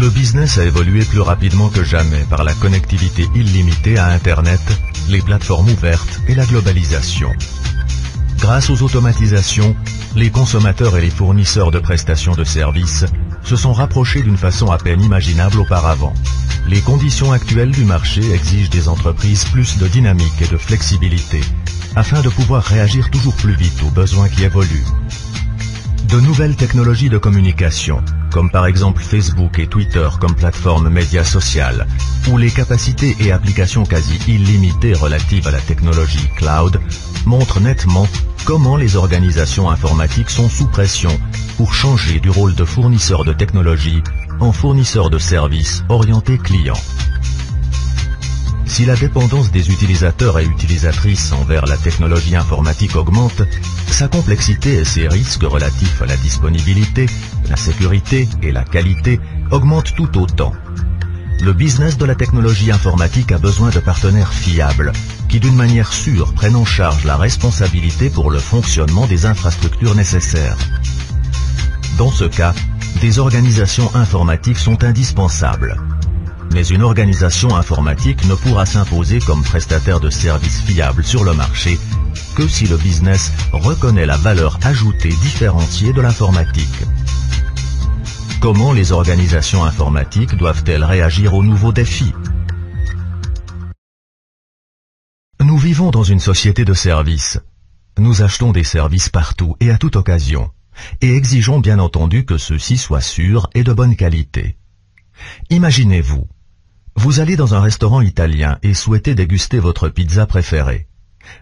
Le business a évolué plus rapidement que jamais par la connectivité illimitée à Internet, les plateformes ouvertes et la globalisation. Grâce aux automatisations, les consommateurs et les fournisseurs de prestations de services se sont rapprochés d'une façon à peine imaginable auparavant. Les conditions actuelles du marché exigent des entreprises plus de dynamique et de flexibilité, afin de pouvoir réagir toujours plus vite aux besoins qui évoluent. De nouvelles technologies de communication, comme par exemple Facebook et Twitter comme plateforme média sociale, ou les capacités et applications quasi illimitées relatives à la technologie cloud, montrent nettement comment les organisations informatiques sont sous pression pour changer du rôle de fournisseur de technologie en fournisseur de services orientés clients. Si la dépendance des utilisateurs et utilisatrices envers la technologie informatique augmente, sa complexité et ses risques relatifs à la disponibilité, la sécurité et la qualité augmentent tout autant. Le business de la technologie informatique a besoin de partenaires fiables, qui d'une manière sûre prennent en charge la responsabilité pour le fonctionnement des infrastructures nécessaires. Dans ce cas, des organisations informatiques sont indispensables. Mais une organisation informatique ne pourra s'imposer comme prestataire de services fiables sur le marché que si le business reconnaît la valeur ajoutée différenciée de l'informatique. Comment les organisations informatiques doivent-elles réagir aux nouveaux défis? Nous vivons dans une société de services. Nous achetons des services partout et à toute occasion, et exigeons bien entendu que ceux-ci soient sûrs et de bonne qualité. Imaginez-vous, vous allez dans un restaurant italien et souhaitez déguster votre pizza préférée.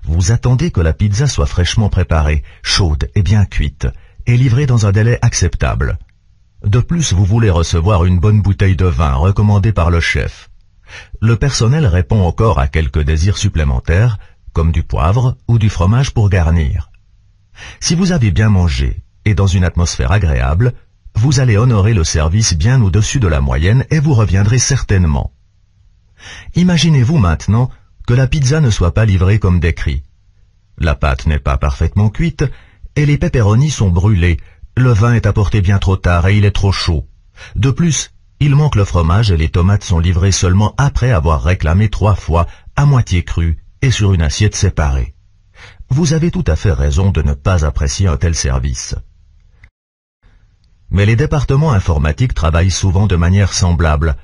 Vous attendez que la pizza soit fraîchement préparée, chaude et bien cuite, et livrée dans un délai acceptable. De plus, vous voulez recevoir une bonne bouteille de vin recommandée par le chef. Le personnel répond encore à quelques désirs supplémentaires, comme du poivre ou du fromage pour garnir. Si vous avez bien mangé et dans une atmosphère agréable, vous allez honorer le service bien au-dessus de la moyenne et vous reviendrez certainement. Imaginez-vous maintenant que la pizza ne soit pas livrée comme décrit. La pâte n'est pas parfaitement cuite et les pepperonis sont brûlés. Le vin est apporté bien trop tard et il est trop chaud. De plus, il manque le fromage et les tomates sont livrées seulement après avoir réclamé 3 fois, à moitié cru et sur une assiette séparée. Vous avez tout à fait raison de ne pas apprécier un tel service. Mais les départements informatiques travaillent souvent de manière semblable.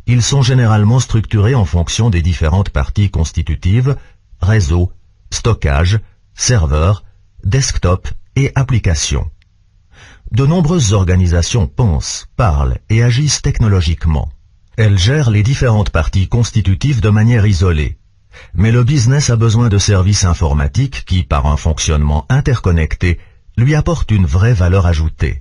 Ils sont généralement structurés en fonction des différentes parties constitutives, réseau, stockage, serveur, desktop et applications. De nombreuses organisations pensent, parlent et agissent technologiquement. Elles gèrent les différentes parties constitutives de manière isolée. Mais le business a besoin de services informatiques qui, par un fonctionnement interconnecté, lui apportent une vraie valeur ajoutée.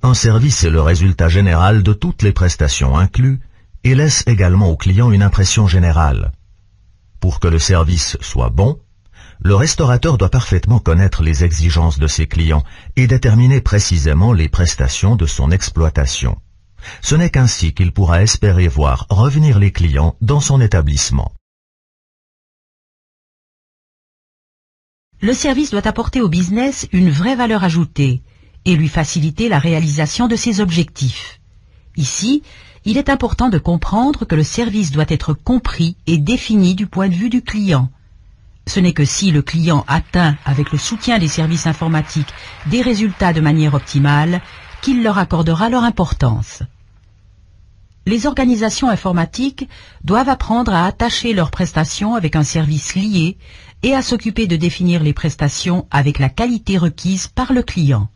Un service est le résultat général de toutes les prestations incluses et laisse également au client une impression générale. Pour que le service soit bon, le restaurateur doit parfaitement connaître les exigences de ses clients et déterminer précisément les prestations de son exploitation. Ce n'est qu'ainsi qu'il pourra espérer voir revenir les clients dans son établissement. Le service doit apporter au business une vraie valeur ajoutée et lui faciliter la réalisation de ses objectifs. Ici, il est important de comprendre que le service doit être compris et défini du point de vue du client. Ce n'est que si le client atteint, avec le soutien des services informatiques, des résultats de manière optimale, qu'il leur accordera leur importance. Les organisations informatiques doivent apprendre à attacher leurs prestations avec un service lié et à s'occuper de définir les prestations avec la qualité requise par le client.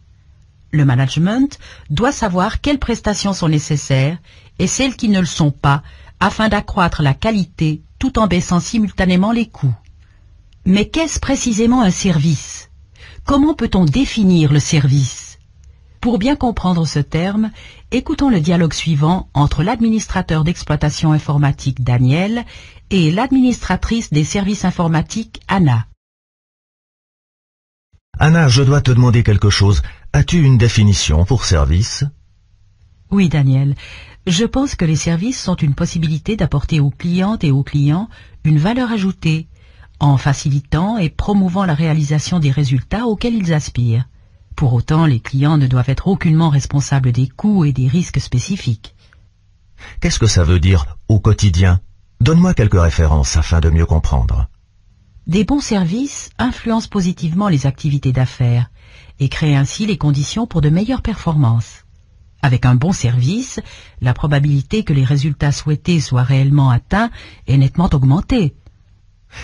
Le management doit savoir quelles prestations sont nécessaires et celles qui ne le sont pas, afin d'accroître la qualité tout en baissant simultanément les coûts. Mais qu'est-ce précisément un service? Comment peut-on définir le service? Pour bien comprendre ce terme, écoutons le dialogue suivant entre l'administrateur d'exploitation informatique Daniel et l'administratrice des services informatiques Anna. Anna, je dois te demander quelque chose. As-tu une définition pour service? Oui, Daniel. Je pense que les services sont une possibilité d'apporter aux clientes et aux clients une valeur ajoutée, en facilitant et promouvant la réalisation des résultats auxquels ils aspirent. Pour autant, les clients ne doivent être aucunement responsables des coûts et des risques spécifiques. Qu'est-ce que ça veut dire au quotidien? Donne-moi quelques références afin de mieux comprendre. Des bons services influencent positivement les activités d'affaires et créent ainsi les conditions pour de meilleures performances. Avec un bon service, la probabilité que les résultats souhaités soient réellement atteints est nettement augmentée.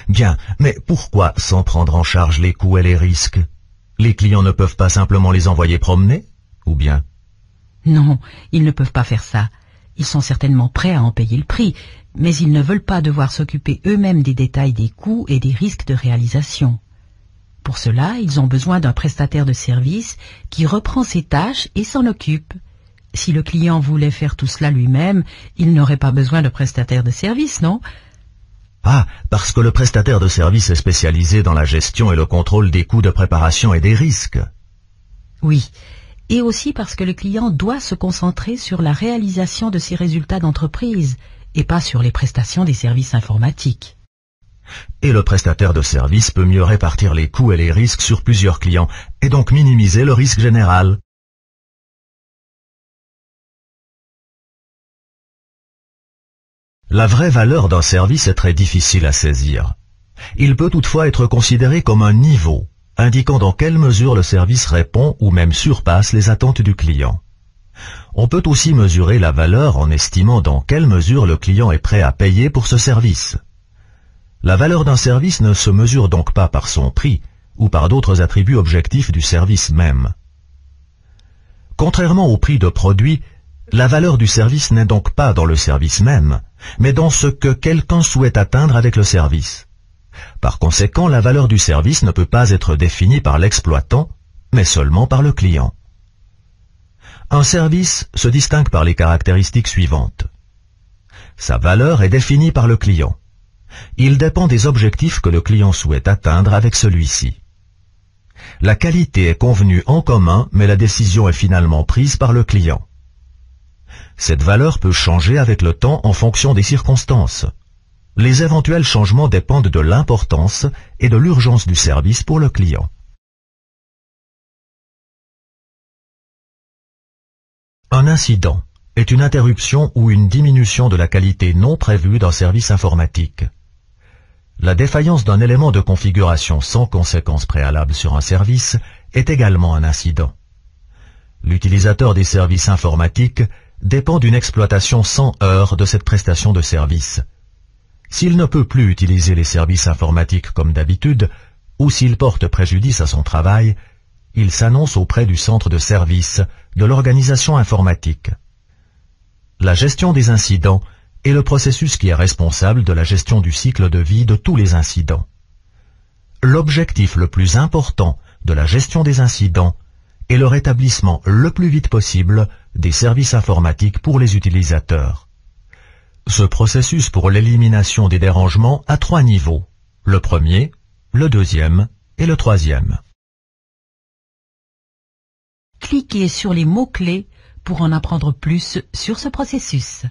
Bien, mais pourquoi sans prendre en charge les coûts et les risques? Les clients ne peuvent pas simplement les envoyer promener? Ou bien? Non, ils ne peuvent pas faire ça. Ils sont certainement prêts à en payer le prix, mais ils ne veulent pas devoir s'occuper eux-mêmes des détails des coûts et des risques de réalisation. Pour cela, ils ont besoin d'un prestataire de service qui reprend ses tâches et s'en occupe. Si le client voulait faire tout cela lui-même, il n'aurait pas besoin de prestataire de service, non? Ah, parce que le prestataire de service est spécialisé dans la gestion et le contrôle des coûts de préparation et des risques. Oui, et aussi parce que le client doit se concentrer sur la réalisation de ses résultats d'entreprise et pas sur les prestations des services informatiques. Et le prestataire de service peut mieux répartir les coûts et les risques sur plusieurs clients et donc minimiser le risque général. La vraie valeur d'un service est très difficile à saisir. Il peut toutefois être considéré comme un niveau, indiquant dans quelle mesure le service répond ou même surpasse les attentes du client. On peut aussi mesurer la valeur en estimant dans quelle mesure le client est prêt à payer pour ce service. La valeur d'un service ne se mesure donc pas par son prix ou par d'autres attributs objectifs du service même. Contrairement au prix de produit, la valeur du service n'est donc pas dans le service même, mais dans ce que quelqu'un souhaite atteindre avec le service. Par conséquent, la valeur du service ne peut pas être définie par l'exploitant, mais seulement par le client. Un service se distingue par les caractéristiques suivantes. Sa valeur est définie par le client. Il dépend des objectifs que le client souhaite atteindre avec celui-ci. La qualité est convenue en commun, mais la décision est finalement prise par le client. Cette valeur peut changer avec le temps en fonction des circonstances. Les éventuels changements dépendent de l'importance et de l'urgence du service pour le client. Un incident est une interruption ou une diminution de la qualité non prévue d'un service informatique. La défaillance d'un élément de configuration sans conséquence préalable sur un service est également un incident. L'utilisateur des services informatiques dépend d'une exploitation sans heurts de cette prestation de service. S'il ne peut plus utiliser les services informatiques comme d'habitude, ou s'il porte préjudice à son travail, il s'annonce auprès du centre de service de l'organisation informatique. La gestion des incidents est le processus qui est responsable de la gestion du cycle de vie de tous les incidents. L'objectif le plus important de la gestion des incidents est le rétablissement le plus vite possible des services informatiques pour les utilisateurs. Ce processus pour l'élimination des dérangements a 3 niveaux, le premier, le deuxième et le troisième. Cliquez sur les mots-clés pour en apprendre plus sur ce processus.